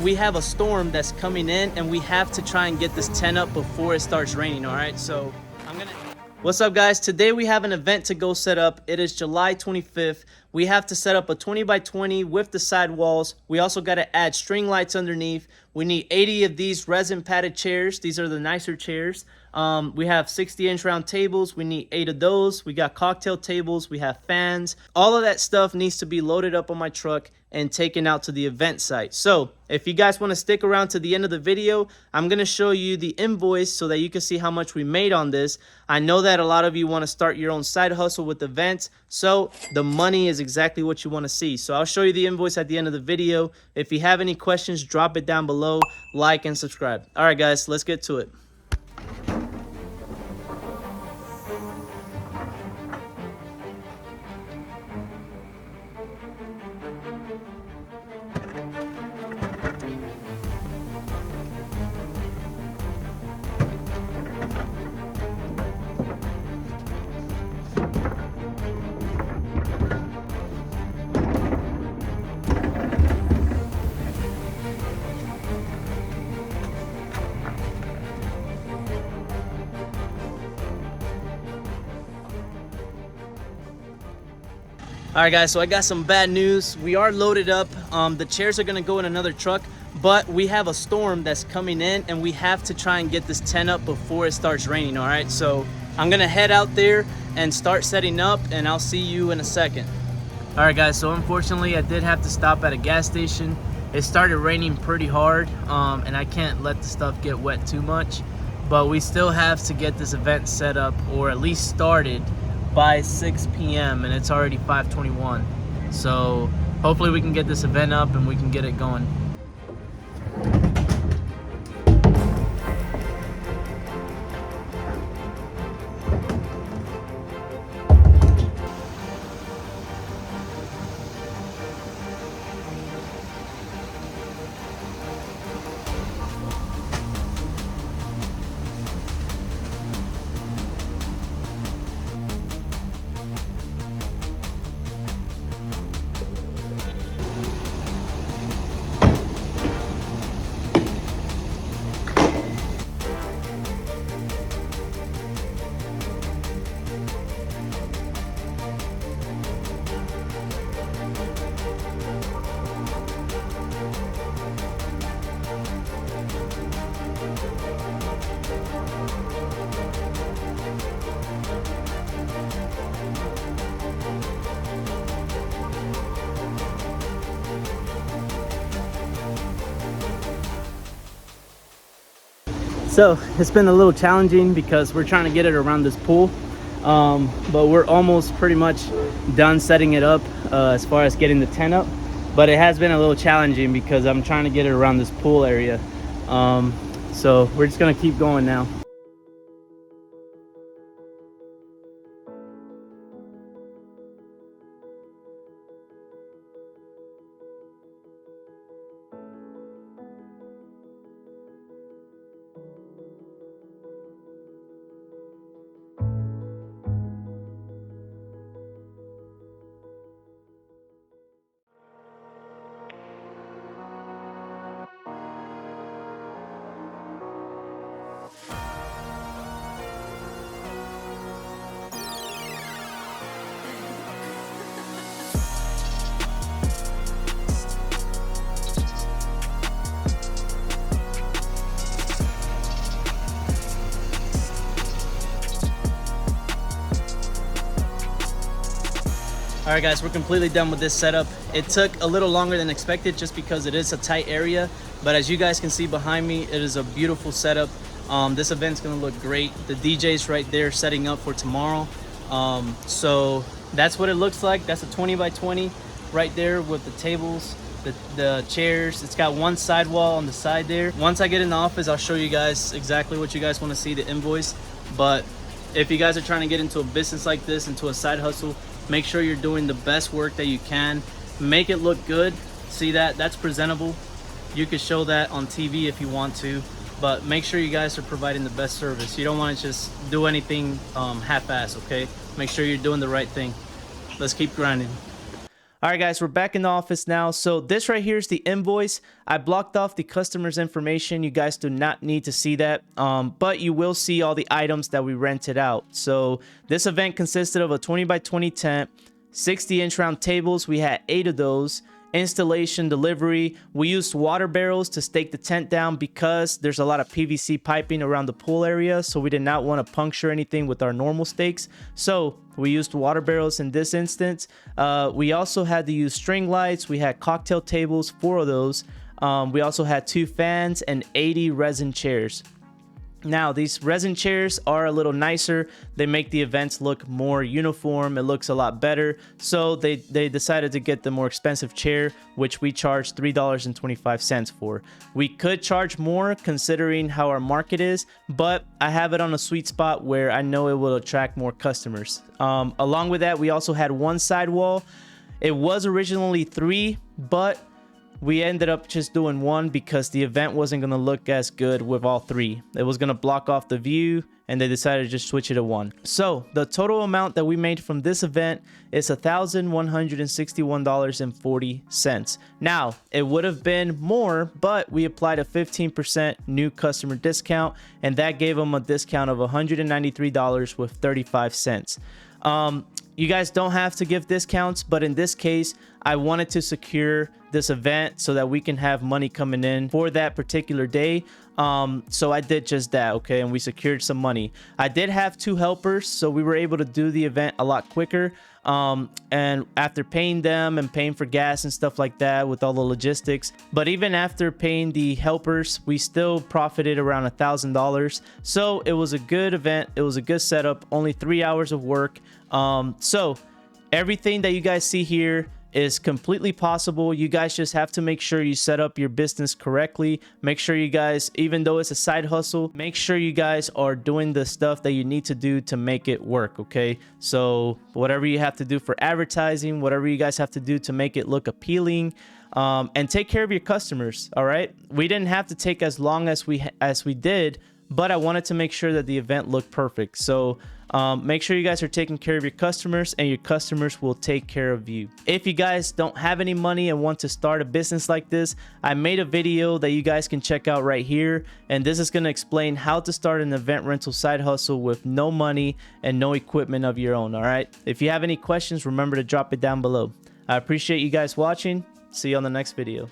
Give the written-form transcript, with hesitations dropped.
we have a storm that's coming in, and we have to try and get this tent up before it starts raining. All right, so what's up, guys? Today we have an event to go set up. It is July 25th. We have to set up a 20 by 20 with the side walls. We also got to add string lights underneath. We need 80 of these resin padded chairs. These are the nicer chairs. We have 60-inch round tables. We need 8 of those. We got cocktail tables. We have fans. All of that stuff needs to be loaded up on my truck and taken out to the event site. So if you guys want to stick around to the end of the video, I'm going to show you the invoice so that you can see how much we made on this. I know that a lot of you want to start your own side hustle with events, so the money is exactly what you want to see. So I'll show you the invoice at the end of the video. If you have any questions, drop it down below, like and subscribe. All right, guys, let's get to it. All right, guys, so I got some bad news. We are loaded up. The chairs are gonna go in another truck, but we have a storm that's coming in, and we have to try and get this tent up before it starts raining. All right, so I'm gonna head out there and start setting up, and I'll see you in a second. All right, guys, so unfortunately I did have to stop at a gas station. It started raining pretty hard, and I can't let the stuff get wet too much, but we still have to get this event set up, or at least started, by 6 p.m. and it's already 5:21. So hopefully we can get this event up and we can get it going. So it's been a little challenging because we're trying to get it around this pool, but we're almost pretty much done setting it up as far as getting the tent up. But it has been a little challenging because I'm trying to get it around this pool area. So we're just gonna keep going now. All right, guys, we're completely done with this setup. It took a little longer than expected just because it is a tight area, but as you guys can see behind me, it is a beautiful setup. This event's gonna look great. The DJ's right there setting up for tomorrow. So that's what it looks like. That's a 20 by 20 right there with the tables, the chairs. It's got one sidewall on the side there. Once I get in the office, I'll show you guys exactly what you guys want to see, the invoice. But if you guys are trying to get into a business like this, into a side hustle, make sure you're doing the best work that you can. Make it look good. See that? That's presentable. You could show that on TV if you want to, but make sure you guys are providing the best service. You don't want to just do anything half-ass, okay? Make sure you're doing the right thing. Let's keep grinding. All right, guys, we're back in the office now. So this right here is the invoice. I blocked off the customer's information. You guys do not need to see that, but you will see all the items that we rented out. So this event consisted of a 20 by 20 tent, 60-inch round tables. We had 8 of those. Installation, delivery. We used water barrels to stake the tent down because there's a lot of PVC piping around the pool area, so we did not want to puncture anything with our normal stakes. So we used water barrels in this instance. We also had to use string lights. We had cocktail tables, 4 of those. We also had 2 fans and 80 resin chairs. Now, these resin chairs are a little nicer. They make the events look more uniform. It looks a lot better. So they decided to get the more expensive chair, which we charged $3.25 for. We could charge more considering how our market is, but I have it on a sweet spot where I know it will attract more customers. Along with that, we also had 1 sidewall. It was originally 3, but we ended up just doing 1 because the event wasn't going to look as good with all 3. It was going to block off the view, and they decided to just switch it to 1. So the total amount that we made from this event is $1,161.40. Now, it would have been more, but we applied a 15% new customer discount, and that gave them a discount of $193.35. You guys don't have to give discounts, but in this case, I wanted to secure this event so that we can have money coming in for that particular day. So I did just that, okay, and we secured some money. I did have 2 helpers, so we were able to do the event a lot quicker. And after paying them and paying for gas and stuff like that with all the logistics, but even after paying the helpers, we still profited around $1,000. So it was a good event. It was a good setup, only 3 hours of work. So everything that you guys see here is completely possible. You guys just have to make sure you set up your business correctly. Make sure you guys, even though it's a side hustle, make sure you guys are doing the stuff that you need to do to make it work, okay? So whatever you have to do for advertising, whatever you guys have to do to make it look appealing, and take care of your customers, all right? We didn't have to take as long as we did, but I wanted to make sure that the event looked perfect. So make sure you guys are taking care of your customers, and your customers will take care of you. If you guys don't have any money and want to start a business like this, I made a video that you guys can check out right here, and this is going to explain how to start an event rental side hustle with no money and no equipment of your own. All right, if you have any questions, remember to drop it down below. I appreciate you guys watching. See you on the next video.